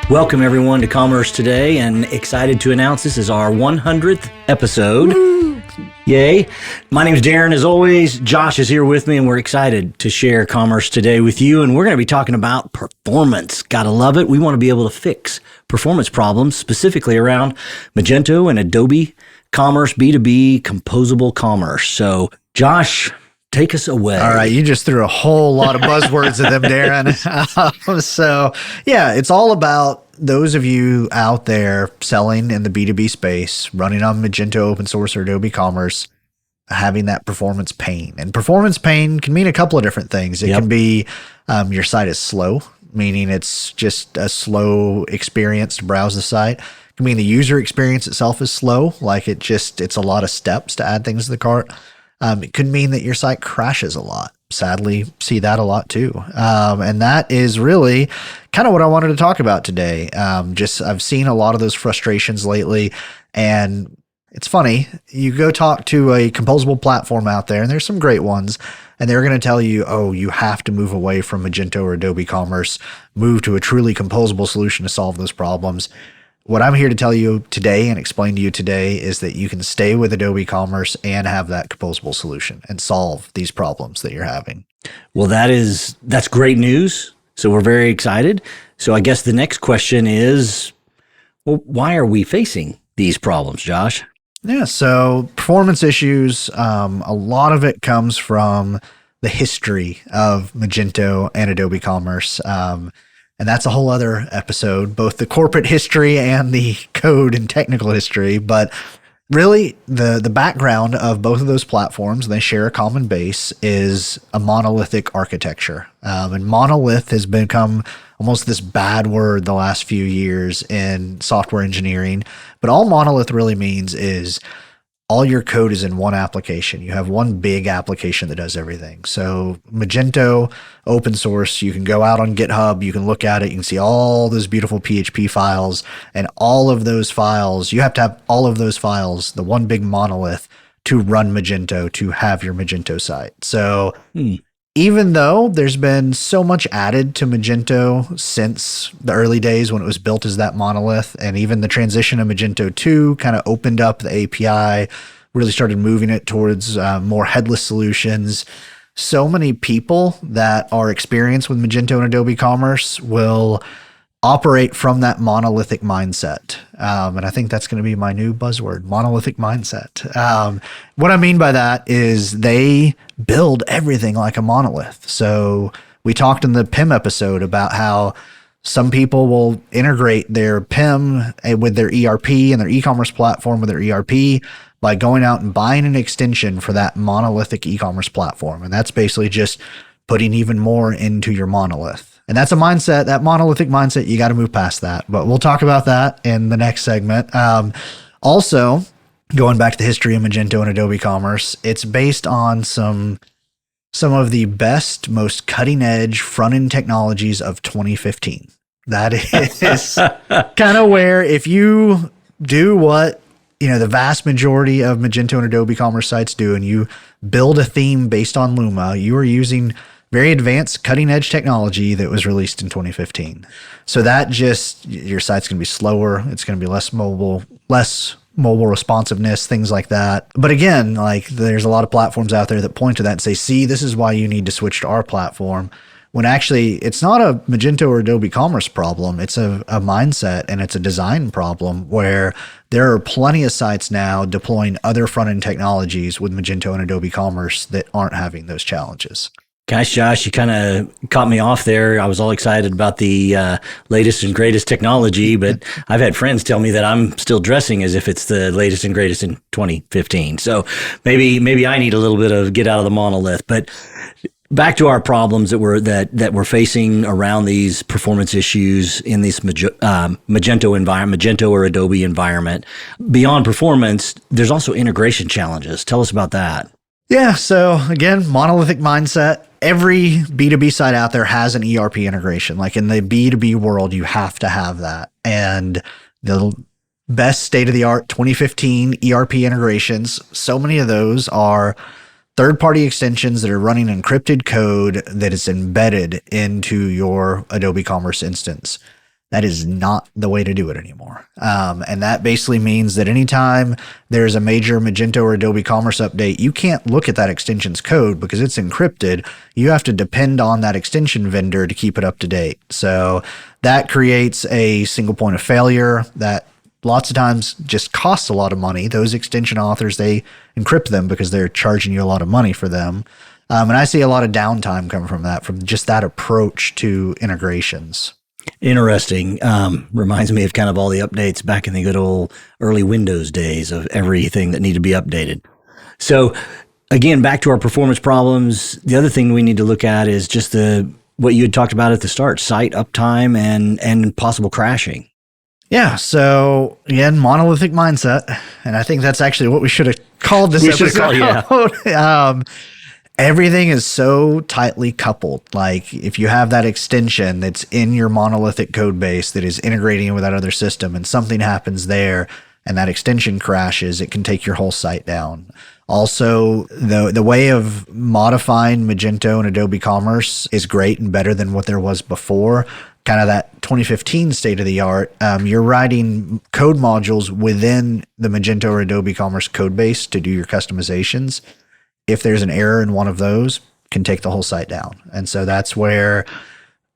Welcome everyone to Commerce Today, and excited to announce this is our 100th episode. Woo! Yay. My name is Darren. As always, Josh is here with me, and we're excited to share Commerce Today with you. And we're going to be talking about performance. Gotta love it. We want to be able to fix performance problems, specifically around Magento and Adobe Commerce, B2B, Composable Commerce. So, Josh, take us away. All right. You just threw a whole lot of buzzwords at them, Darren. So yeah, it's all about those of you out there selling in the B2B space, running on Magento open source or Adobe Commerce, having that performance pain. And performance pain can mean a couple of different things. It can be your site is slow, meaning it's just a slow experience to browse the site. It can mean the user experience itself is slow, like it's a lot of steps to add things to the cart. It could mean that your site crashes a lot. Sadly, see that a lot too. And that is really kind of what I wanted to talk about today. I've seen a lot of those frustrations lately, and it's funny. You go talk to a composable platform out there, and there's some great ones, and they're going to tell you, oh, you have to move away from Magento or Adobe Commerce, move to a truly composable solution to solve those problems. What I'm here to tell you today and explain to you today is that you can stay with Adobe Commerce and have that composable solution and solve these problems that you're having. Well, that's great news. So we're very excited. So I guess the next question is, well, why are we facing these problems, Josh? Yeah, so performance issues, a lot of it comes from the history of Magento and Adobe Commerce. And that's a whole other episode, both the corporate history and the code and technical history. But really, the background of both of those platforms, they share a common base, is a monolithic architecture. And monolith has become almost this bad word the last few years in software engineering. But all monolith really means is all your code is in one application. You have one big application that does everything. So Magento, open source, you can go out on GitHub, you can look at it, you can see all those beautiful PHP files, and all of those files, you have to have all of those files, the one big monolith, to run Magento, to have your Magento site. So even though there's been so much added to Magento since the early days when it was built as that monolith, and even the transition of Magento 2 kind of opened up the API, really started moving it towards more headless solutions. So many people that are experienced with Magento and Adobe Commerce will operate from that monolithic mindset. And I think that's going to be my new buzzword, monolithic mindset. What I mean by that is they build everything like a monolith. So we talked in the PIM episode about how some people will integrate their PIM with their ERP and their e-commerce platform with their ERP by going out and buying an extension for that monolithic e-commerce platform. And that's basically just putting even more into your monolith. And that's a mindset, that monolithic mindset, you got to move past that. But we'll talk about that in the next segment. Also, going back to the history of Magento and Adobe Commerce, it's based on some of the best, most cutting-edge front-end technologies of 2015. That is kind of where if you do what the vast majority of Magento and Adobe Commerce sites do, and you build a theme based on Luma, you are using very advanced cutting edge technology that was released in 2015. So that your site's going to be slower. It's going to be less mobile responsiveness, things like that. But again, there's a lot of platforms out there that point to that and say, see, this is why you need to switch to our platform. When actually it's not a Magento or Adobe Commerce problem. It's a mindset and it's a design problem where there are plenty of sites now deploying other front-end technologies with Magento and Adobe Commerce that aren't having those challenges. Gosh, Josh, you kind of caught me off there. I was all excited about the latest and greatest technology, but I've had friends tell me that I'm still dressing as if it's the latest and greatest in 2015. So maybe I need a little bit of get out of the monolith. But back to our problems that we're facing around these performance issues in this Magento environment, Magento or Adobe environment. Beyond performance, there's also integration challenges. Tell us about that. Yeah. So again, monolithic mindset. Every B2B site out there has an ERP integration. Like in the B2B world, you have to have that. And the best state-of-the-art 2015 ERP integrations, so many of those are third-party extensions that are running encrypted code that is embedded into your Adobe Commerce instance. That is not the way to do it anymore. And that basically means that anytime there's a major Magento or Adobe Commerce update, you can't look at that extension's code because it's encrypted. You have to depend on that extension vendor to keep it up to date. So that creates a single point of failure that lots of times just costs a lot of money. Those extension authors, they encrypt them because they're charging you a lot of money for them. And I see a lot of downtime coming from that, from just that approach to integrations. Interesting. Reminds me of kind of all the updates back in the good old early Windows days of everything that needed to be updated. So again, back to our performance problems. The other thing we need to look at is just what you had talked about at the start, site uptime and possible crashing. Yeah. So again, monolithic mindset. And I think that's actually what we should have called this episode. Everything is so tightly coupled. Like if you have that extension that's in your monolithic code base that is integrating with that other system and something happens there and that extension crashes, it can take your whole site down. Also, the way of modifying Magento and Adobe Commerce is great and better than what there was before. Kind of that 2015 state of the art. You're writing code modules within the Magento or Adobe Commerce code base to do your customizations. If there's an error in one of those, can take the whole site down. And so that's where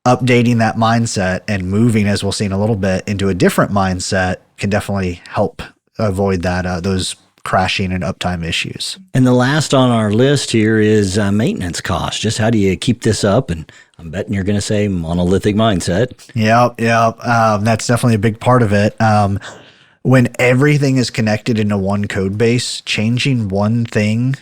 updating that mindset and moving, as we'll see in a little bit, into a different mindset can definitely help avoid that those crashing and uptime issues. And the last on our list here is maintenance costs. Just how do you keep this up? And I'm betting you're going to say monolithic mindset. Yep. That's definitely a big part of it. When everything is connected into one code base, changing one thing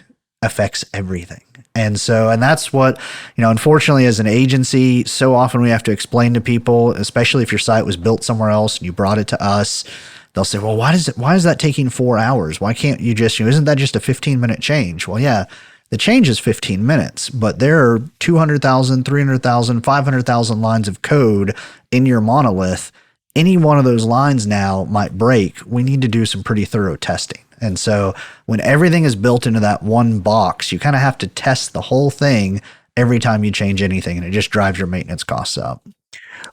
affects everything. And that's what, unfortunately, as an agency, so often we have to explain to people, especially if your site was built somewhere else and you brought it to us, they'll say, well, why is that taking 4 hours? Why can't you just, isn't that just a 15-minute change? Well, yeah, the change is 15 minutes, but there are 200,000, 300,000, 500,000 lines of code in your monolith. Any one of those lines now might break. We need to do some pretty thorough testing. And so when everything is built into that one box, you kind of have to test the whole thing every time you change anything, and it just drives your maintenance costs up.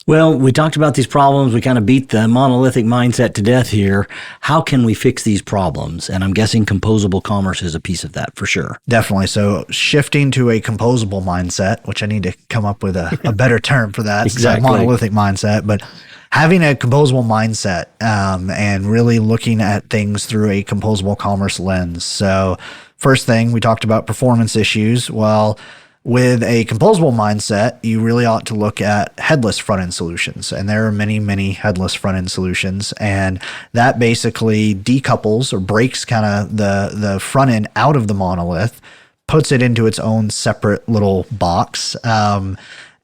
Well, we talked about these problems. We kind of beat the monolithic mindset to death here. How can we fix these problems? And I'm guessing composable commerce is a piece of that for sure. Definitely. So shifting to a composable mindset, which I need to come up with a better term for that. Exactly. It's a monolithic mindset, but having a composable mindset and really looking at things through a composable commerce lens. So first thing, we talked about performance issues. Well, with a composable mindset, you really ought to look at headless front-end solutions. And there are many, many headless front-end solutions. And that basically decouples or breaks kind of the front end out of the monolith, puts it into its own separate little box.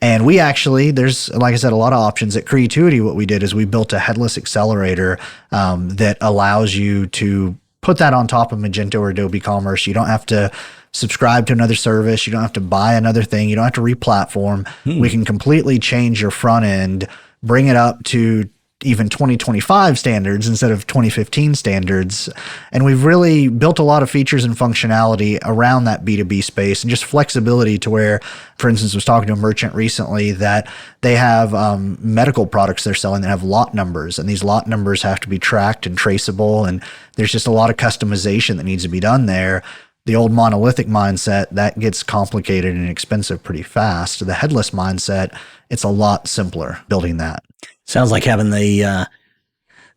And we actually, there's, like I said, a lot of options. At Creatuity, what we did is we built a headless accelerator that allows you to put that on top of Magento or Adobe Commerce. You don't have to subscribe to another service. You don't have to buy another thing. You don't have to re-platform. We can completely change your front end, bring it up to even 2025 standards instead of 2015 standards. And we've really built a lot of features and functionality around that B2B space and just flexibility to where, for instance, I was talking to a merchant recently that they have medical products they're selling that have lot numbers, and these lot numbers have to be tracked and traceable. And there's just a lot of customization that needs to be done there. The old monolithic mindset, that gets complicated and expensive pretty fast. The headless mindset, it's a lot simpler building that. Sounds like having the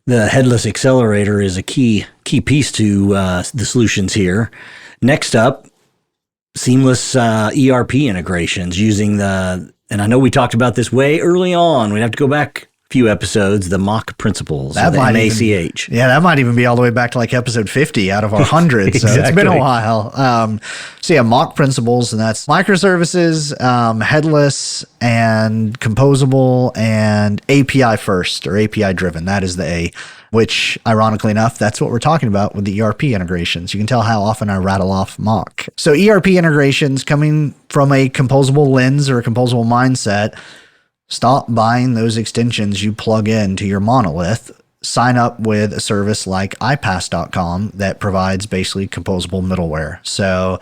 headless accelerator is a key piece to the solutions here. Next up, seamless ERP integrations using and I know we talked about this way early on. We'd have to go back a few episodes, the MACH principles, the MACH. That might even be all the way back to like episode 50 out of our 100. Exactly. So it's been a while. So yeah, MACH principles, and that's microservices, headless, and composable, and API first or API driven. That is the A, which ironically enough, that's what we're talking about with the ERP integrations. You can tell how often I rattle off MACH. So ERP integrations coming from a composable lens or a composable mindset. Stop buying those extensions you plug into your monolith. Sign up with a service like iPass.com that provides basically composable middleware. So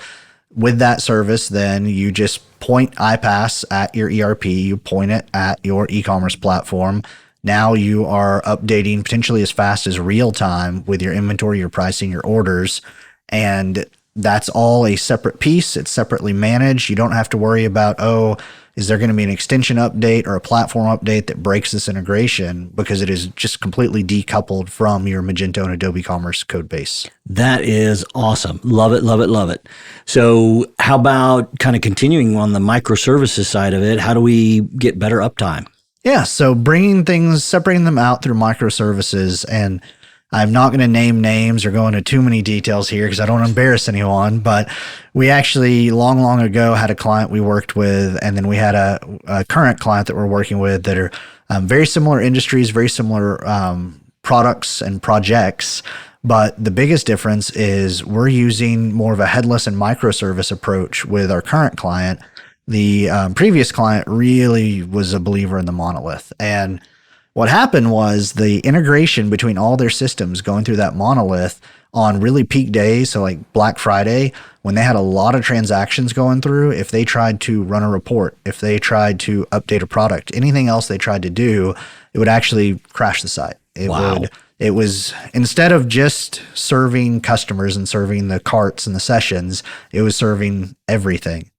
with that service, then you just point iPass at your ERP, you point it at your e-commerce platform. Now you are updating potentially as fast as real time with your inventory, your pricing, your orders. And that's all a separate piece. It's separately managed. You don't have to worry about, oh, is there going to be an extension update or a platform update that breaks this integration, because it is just completely decoupled from your Magento and Adobe Commerce code base. That is awesome. Love it, love it, love it. So how about kind of continuing on the microservices side of it? How do we get better uptime? Yeah, so separating them out through microservices, and I'm not going to name names or go into too many details here because I don't want to embarrass anyone, but we actually long ago had a client we worked with, and then we had a current client that we're working with that are very similar industries, very similar products and projects. But the biggest difference is we're using more of a headless and microservice approach with our current client. The previous client really was a believer in the monolith. And what happened was the integration between all their systems going through that monolith on really peak days, so like Black Friday, when they had a lot of transactions going through, if they tried to run a report, if they tried to update a product, anything else they tried to do, it would actually crash the site. It was, instead of just serving customers and serving the carts and the sessions, it was serving everything.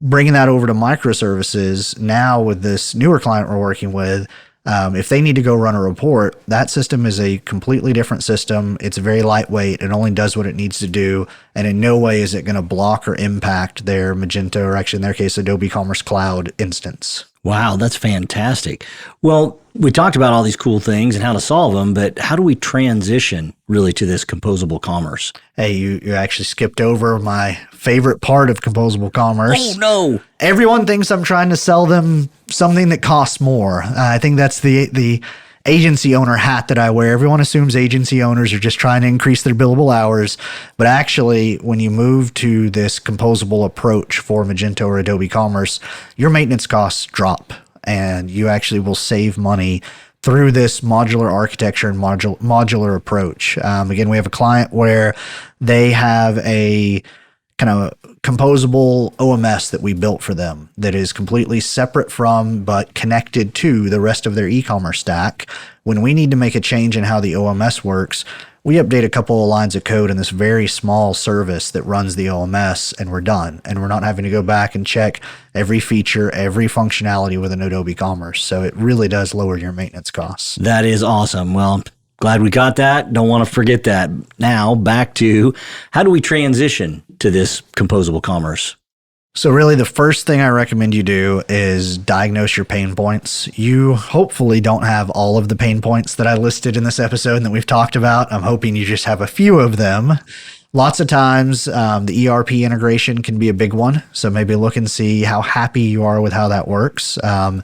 Bringing that over to microservices, now with this newer client we're working with, if they need to go run a report, that system is a completely different system. It's very lightweight. It only does what it needs to do. And in no way is it going to block or impact their Magento, or actually in their case, Adobe Commerce Cloud instance. Wow, that's fantastic. Well, we talked about all these cool things and how to solve them, but how do we transition really to this composable commerce? Hey, you actually skipped over my favorite part of composable commerce. Oh, no. Everyone thinks I'm trying to sell them something that costs more. I think that's the agency owner hat that I wear. Everyone assumes agency owners are just trying to increase their billable hours. But actually, when you move to this composable approach for Magento or Adobe Commerce, your maintenance costs drop, and you actually will save money through this modular architecture and modular approach. Again, we have a client where they have a kind of composable OMS that we built for them that is completely separate from but connected to the rest of their e-commerce stack. When we need to make a change in how the OMS works, we update a couple of lines of code in this very small service that runs the OMS, and we're done. And we're not having to go back and check every feature, every functionality with an Adobe Commerce. So it really does lower your maintenance costs. That is awesome. Well, glad we got that. Don't want to forget that. Now back to, how do we transition to this composable commerce? So really the first thing I recommend you do is diagnose your pain points. You hopefully don't have all of the pain points that I listed in this episode and that we've talked about. I'm hoping you just have a few of them. Lots of times the ERP integration can be a big one. So maybe look and see how happy you are with how that works. So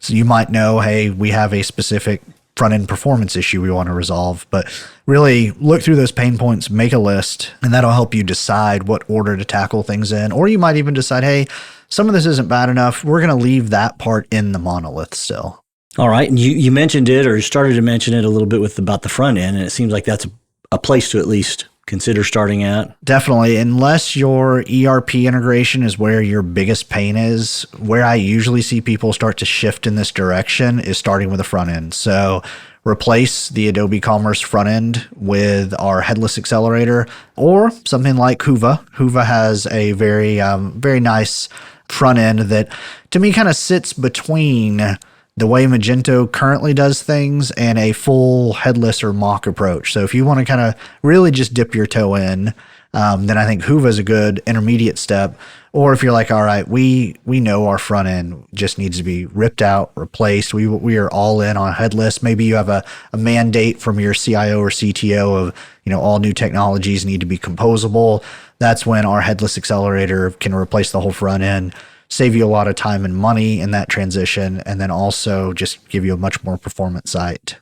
you might know, hey, we have a specific front-end performance issue we want to resolve, but really look through those pain points, make a list, and that'll help you decide what order to tackle things in. Or you might even decide, hey, some of this isn't bad enough. We're going to leave that part in the monolith still. All right. And you mentioned it, or started to mention it a little bit about the front end, and it seems like that's a place to at least consider starting at. Definitely. Unless your ERP integration is where your biggest pain is, where I usually see people start to shift in this direction is starting with the front end. So replace the Adobe Commerce front end with our headless accelerator, or something like Huva. Huva has a very nice front end that to me kind of sits between the way Magento currently does things and a full headless or mock approach. So if you want to kind of really just dip your toe in, then I think Huva is a good intermediate step. Or if you're like, all right, we know our front end just needs to be ripped out, replaced. We are all in on headless. Maybe you have a mandate from your CIO or CTO of, all new technologies need to be composable. That's when our headless accelerator can replace the whole front end, save you a lot of time and money in that transition, and then also just give you a much more performant site.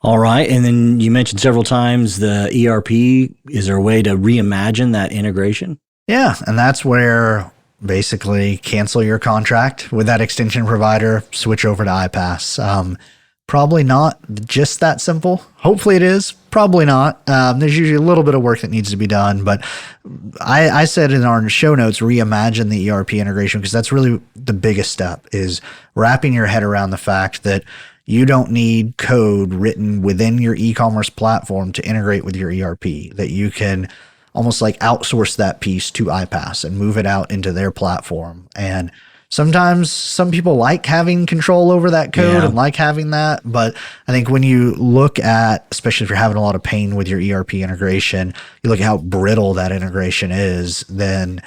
All right. And then you mentioned several times the ERP. Is there a way to reimagine that integration? Yeah. And that's where basically cancel your contract with that extension provider, switch over to iPass. Probably not just that simple. Hopefully it is. Probably not. There's usually a little bit of work that needs to be done, but I said in our show notes, reimagine the ERP integration, because that's really the biggest step, is wrapping your head around the fact that You don't need code written within your e-commerce platform to integrate with your ERP, that you can almost like outsource that piece to iPass and move it out into their platform. And sometimes some people like having control over that code and like having that. But I think when you look at, especially if you're having a lot of pain with your ERP integration, you look at how brittle that integration is, then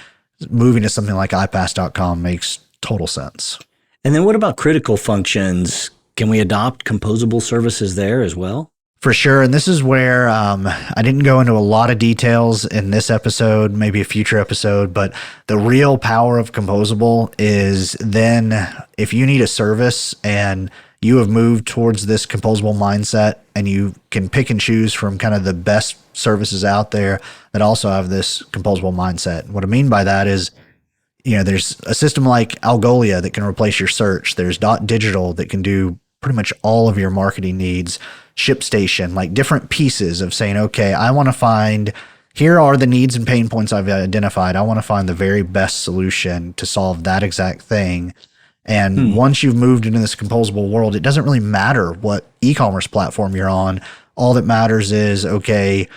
moving to something like iPass.com makes total sense. And then what about critical functions? Can we adopt composable services there as well? For sure. And this is where I didn't go into a lot of details in this episode, maybe a future episode, but the real power of Composable is then if you need a service and you have moved towards this composable mindset and you can pick and choose from kind of the best services out there that also have this composable mindset. What I mean by that is, there's a system like Algolia that can replace your search. There's Digital that can do pretty much all of your marketing needs. ShipStation, like different pieces of saying, okay, I want to find, here are the needs and pain points I've identified. I want to find the very best solution to solve that exact thing. And once you've moved into this composable world, it doesn't really matter what e-commerce platform you're on. All that matters is, okay,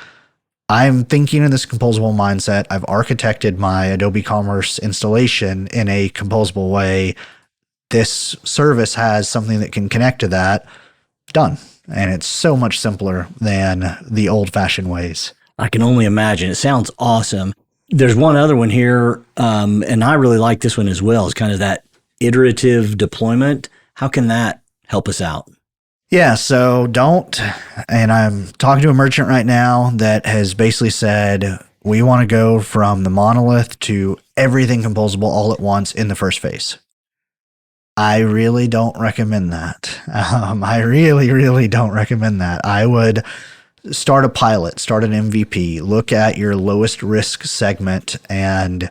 I'm thinking in this composable mindset. I've architected my Adobe Commerce installation in a composable way. This service has something that can connect to that. Done. And it's so much simpler than the old-fashioned ways. I can only imagine. It sounds awesome. There's one other one here, and I really like this one as well. It's kind of that iterative deployment. How can that help us out? Yeah, so and I'm talking to a merchant right now that has basically said, we want to go from the monolith to everything composable all at once in the first phase. I really don't recommend that. I really, really don't recommend that. I would start a pilot, start an MVP, look at your lowest risk segment and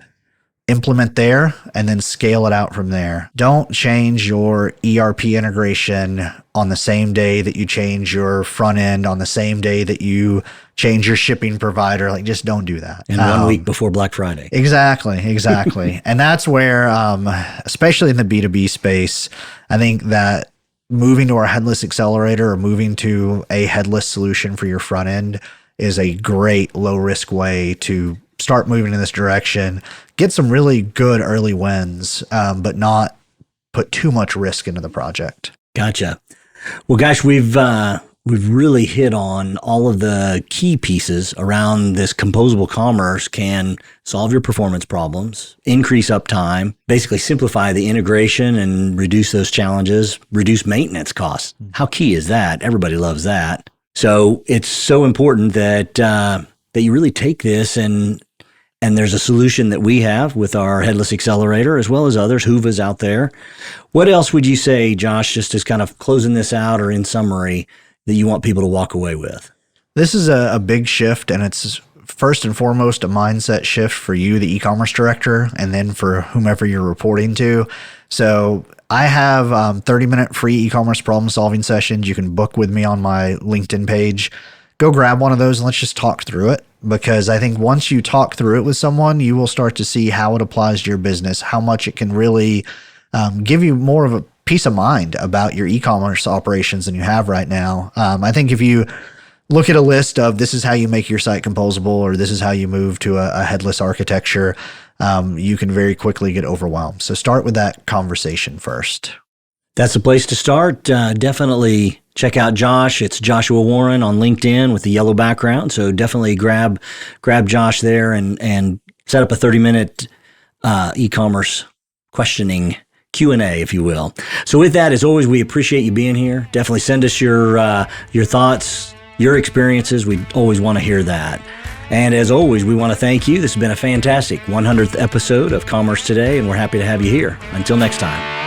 implement there, and then scale it out from there. Don't change your ERP integration on the same day that you change your front end, on the same day that you change your shipping provider. Like, just don't do that. And 1 week before Black Friday. Exactly. And that's where, especially in the B2B space, I think that moving to our headless accelerator or moving to a headless solution for your front end is a great low risk way to start moving in this direction, get some really good early wins, but not put too much risk into the project. Gotcha. Well, gosh, we've really hit on all of the key pieces around this composable commerce can solve your performance problems, increase uptime, basically simplify the integration and reduce those challenges, reduce maintenance costs. How key is that? Everybody loves that. So it's so important that you really take this and there's a solution that we have with our headless accelerator as well as others, Hoovah's out there. What else would you say, Josh, just as kind of closing this out or in summary, that you want people to walk away with? This is a big shift, and it's first and foremost a mindset shift for you, the e-commerce director, and then for whomever you're reporting to. So I have 30-minute free e-commerce problem-solving sessions. You can book with me on my LinkedIn page. Go grab one of those and let's just talk through it, because I think once you talk through it with someone, you will start to see how it applies to your business, how much it can really give you more of a peace of mind about your e-commerce operations than you have right now. I think if you look at a list of this is how you make your site composable or this is how you move to a headless architecture, you can very quickly get overwhelmed. So start with that conversation first. That's the place to start. Definitely check out Josh. It's Joshua Warren on LinkedIn with the yellow background. So definitely grab Josh there and set up a 30-minute e-commerce questioning Q&A, if you will. So with that, as always, we appreciate you being here. Definitely send us your thoughts, your experiences. We always want to hear that. And as always, we want to thank you. This has been a fantastic 100th episode of Commerce Today, and we're happy to have you here. Until next time.